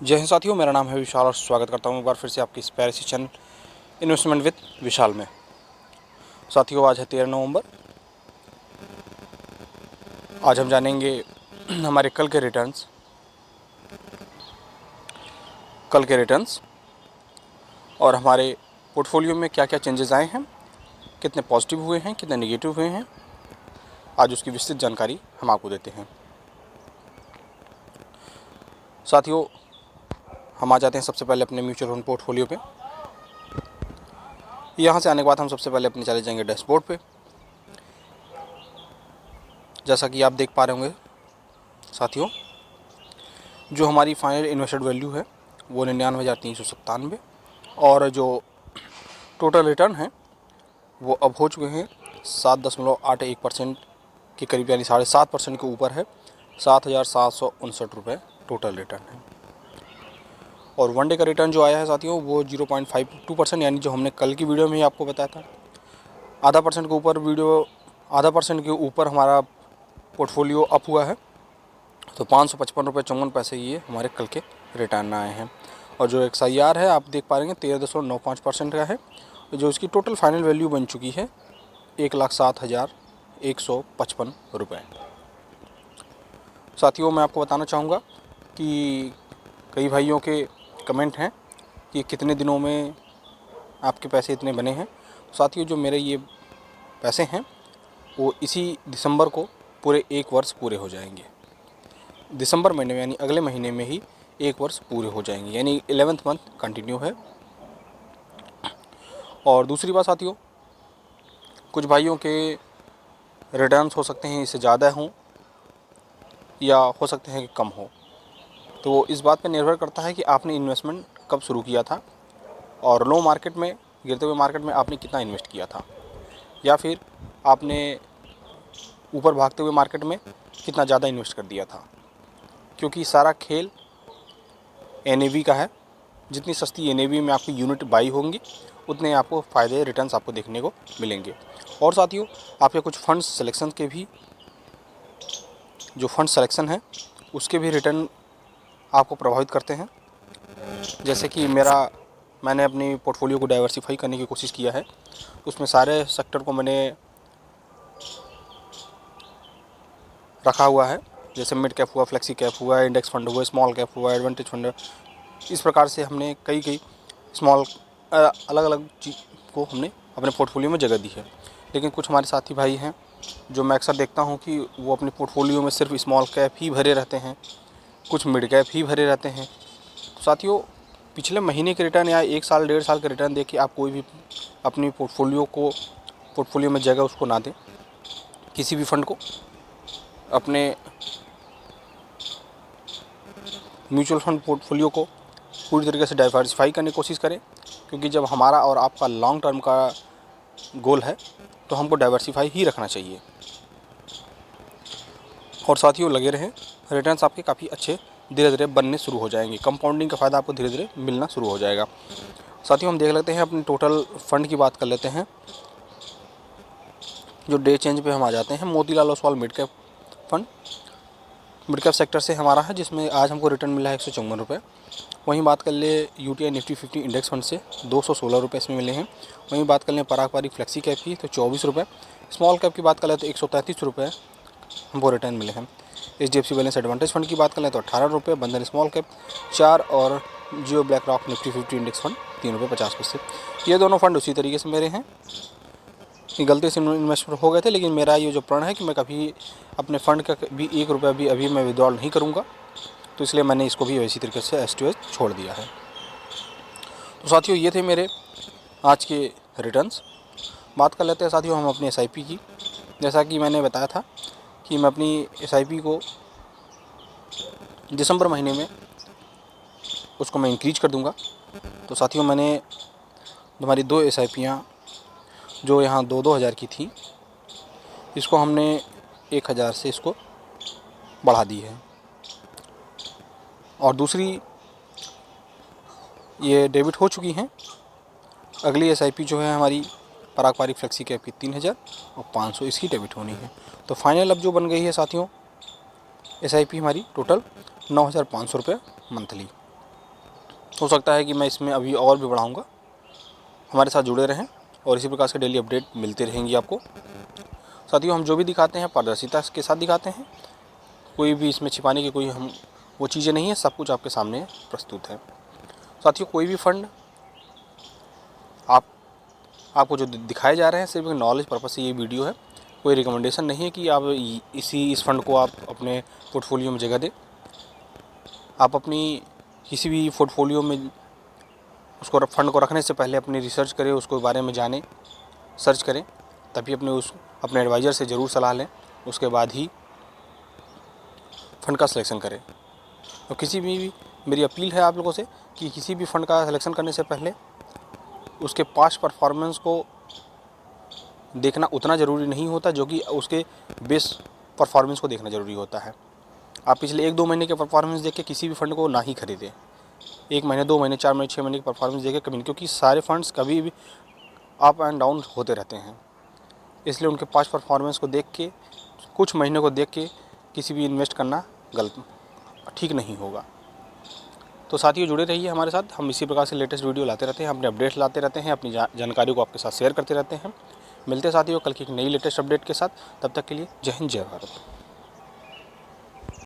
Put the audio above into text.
जय हिंद साथियों, मेरा नाम है विशाल और स्वागत करता हूं एक बार फिर से आपके इस प्यारे से चैनल इन्वेस्टमेंट विद विशाल में। साथियों, आज है 13 नवंबर। आज हम जानेंगे हमारे कल के रिटर्न्स और हमारे पोर्टफोलियो में क्या क्या चेंजेस आए हैं, कितने पॉजिटिव हुए हैं, कितने नेगेटिव हुए हैं। आज उसकी विस्तृत जानकारी हम आपको देते हैं। साथियों, हम आ जाते हैं सबसे पहले अपने म्यूचुअल फंड पोर्टफोलियो पे। यहाँ से आने के बाद हम सबसे पहले अपने चले जाएंगे डैशबोर्ड पे। जैसा कि आप देख पा रहे होंगे साथियों, जो हमारी फाइनल इन्वेस्टेड वैल्यू है वो 99,397 और जो टोटल रिटर्न है वो अब हो चुके हैं 7.81% के करीब, यानी 7.5% के ऊपर है। 7,759 रुपये टोटल रिटर्न है। और वन डे का रिटर्न जो आया है साथियों वो 0.52%, यानी जो हमने कल की वीडियो में ही आपको बताया था। आधा परसेंट के ऊपर हमारा पोर्टफोलियो अप हुआ है। तो 555 रुपये 54 पैसे ये हमारे कल के रिटर्न आए हैं। और जो XIR है आप देख पा रहे हैं 13.95% का है, जो इसकी टोटल फाइनल वैल्यू बन चुकी है 1,07,155 रुपये। साथियों, मैं आपको बताना चाहूँगा कि कई भाइयों के कमेंट हैं कि कितने दिनों में आपके पैसे इतने बने हैं। साथियों, जो मेरे ये पैसे हैं वो इसी दिसंबर को पूरे 1 वर्ष पूरे हो जाएंगे। दिसंबर महीने में, यानी अगले महीने में ही 1 वर्ष पूरे हो जाएंगे, यानी 11th मंथ कंटिन्यू है। और दूसरी बात साथियों, कुछ भाइयों के रिटर्न्स हो सकते हैं इससे ज़्यादा हों या हो सकते हैं कि कम हो। तो इस बात पर निर्भर करता है कि आपने इन्वेस्टमेंट कब शुरू किया था और लो मार्केट में, गिरते हुए मार्केट में आपने कितना इन्वेस्ट किया था, या फिर आपने ऊपर भागते हुए मार्केट में कितना ज़्यादा इन्वेस्ट कर दिया था। क्योंकि सारा खेल NAV का है। जितनी सस्ती NAV में आपकी यूनिट बाई होंगी उतने आपको फ़ायदे, रिटर्न्स आपको देखने को मिलेंगे। और साथियों, आपके कुछ फंड्स सिलेक्शन के भी, जो फंड सिलेक्शन है उसके भी रिटर्न आपको प्रभावित करते हैं। जैसे कि मैंने अपनी पोर्टफोलियो को डाइवर्सिफाई करने की कोशिश किया है। उसमें सारे सेक्टर को मैंने रखा हुआ है, जैसे मिड कैप हुआ, फ्लेक्सी कैप हुआ, इंडेक्स फंड हुआ, स्मॉल कैप हुआ, एडवांटेज फंड। इस प्रकार से हमने कई स्मॉल अलग अलग चीज़ को हमने अपने पोर्टफोलियो में जगह दी है। लेकिन कुछ हमारे साथी भाई हैं जो मैं अक्सर देखता हूं कि वो अपने पोर्टफोलियो में सिर्फ स्मॉल कैप ही भरे रहते हैं, कुछ मिड कैप ही भरे रहते हैं। साथियों, पिछले महीने के रिटर्न या 1 साल 1.5 साल के रिटर्न देख के आप कोई भी अपनी पोर्टफोलियो में जगह उसको ना दें। किसी भी फंड को अपने म्यूचुअल फंड पोर्टफोलियो को पूरी तरीके से डाइवर्सिफाई करने की कोशिश करें, क्योंकि जब हमारा और आपका लॉन्ग टर्म का गोल है तो हमको डाइवर्सिफाई ही रखना चाहिए। और साथियों, लगे रहें, रिटर्न्स आपके काफ़ी अच्छे धीरे धीरे बनने शुरू हो जाएंगे। कंपाउंडिंग का फ़ायदा आपको धीरे धीरे मिलना शुरू हो जाएगा। साथियों, हम देख लेते हैं अपने टोटल फंड की बात कर लेते हैं। जो डे चेंज पे हम आ जाते हैं, Motilal Oswal mid cap fund mid cap sector से हमारा है, जिसमें आज हमको रिटर्न मिला है 154 रुपये। वहीं बात कर ले UTI निफ्टी 50 इंडेक्स फंड से 216 रुपये इसमें मिले हैं। वहीं बात कर लें पारंपरिक फ्लेक्सी कैप की तो 24 रुपये। स्मॉल कैप की बात कर लें तो 133 रुपये हमको रिटर्न मिले हैं। HDFC बैलेंस एडवांटेज फंड की बात कर लें तो 18 रुपये। बंधन स्मॉल कैप 4 और Jio BlackRock Nifty 50 index fund 3 रुपये 50 पैसे। ये दोनों फंड उसी तरीके से मेरे हैं। गलती से इन्वेस्टमेंट हो गए थे, लेकिन मेरा ये जो प्रण है कि मैं कभी अपने फंड का भी 1 रुपया भी अभी मैं विड्रॉल नहीं करूँगा, तो इसलिए मैंने इसको भी इसी तरीके से S2S छोड़ दिया है। तो साथियों, ये थे मेरे आज के रिटर्न्स। बात कर लेते हैं साथियों हम अपनी SIP की। जैसा कि मैंने बताया था कि मैं अपनी SIP को दिसंबर महीने में उसको मैं इंक्रीज कर दूंगा। तो साथियों, मैंने हमारी 2 SIPयाँ जो यहाँ 2-2 हज़ार की थी, इसको हमने 1,000 से इसको बढ़ा दी है। और दूसरी ये डेबिट हो चुकी हैं। अगली SIP जो है हमारी पारंपरिक फ्लेक्सी कैप की 3,000 और 500 इसकी डेबिट होनी है। तो फाइनल अब जो बन गई है साथियों SIP हमारी टोटल 9,500 रुपये मंथली। हो सकता है कि मैं इसमें अभी और भी बढ़ाऊँगा। हमारे साथ जुड़े रहें और इसी प्रकार से डेली अपडेट मिलती रहेंगी आपको। साथियों, हम जो भी दिखाते हैं पारदर्शिता के साथ दिखाते हैं, कोई भी इसमें छिपाने की कोई हम वो चीज़ें नहीं है, सब कुछ आपके सामने प्रस्तुत है। साथियों, कोई भी फंड आपको जो दिखाए जा रहे हैं सिर्फ नॉलेज पर्पज़ से ये वीडियो है। कोई रिकमेंडेशन नहीं है कि आप इस फंड को आप अपने पोर्टफोलियो में जगह दें। आप अपनी किसी भी पोर्टफोलियो में उसको फंड को रखने से पहले अपनी रिसर्च करें, उसके बारे में जानें, सर्च करें, तभी अपने एडवाइज़र से ज़रूर सलाह लें। उसके बाद ही फ़ंड का सिलेक्शन करें। और किसी भी मेरी अपील है आप लोगों से कि किसी भी फ़ंड का सिलेक्शन करने से पहले उसके पास्ट परफॉर्मेंस को देखना उतना ज़रूरी नहीं होता जो कि उसके बेस परफॉर्मेंस को देखना ज़रूरी होता है। आप पिछले 1-2 महीने के परफॉर्मेंस देख के किसी भी फ़ंड को ना ही खरीदें। 1 महीने, 2 महीने, 4 महीने, 6 महीने की परफॉर्मेंस देख के कभी नहीं, क्योंकि सारे फंड्स कभी भी अप एंड डाउन होते रहते हैं। इसलिए उनके पास्ट परफॉर्मेंस को देख के, कुछ महीनों को देख के किसी भी इन्वेस्ट करना गलत ठीक नहीं होगा। तो साथियों, जुड़े रहिए हमारे साथ। हम इसी प्रकार से लेटेस्ट वीडियो लाते रहते हैं, अपने अपडेट्स लाते रहते हैं, अपनी जानकारी को आपके साथ शेयर करते रहते हैं। मिलते हैं साथियों कल की एक नई लेटेस्ट अपडेट के साथ। तब तक के लिए जय हिंद, जय भारत।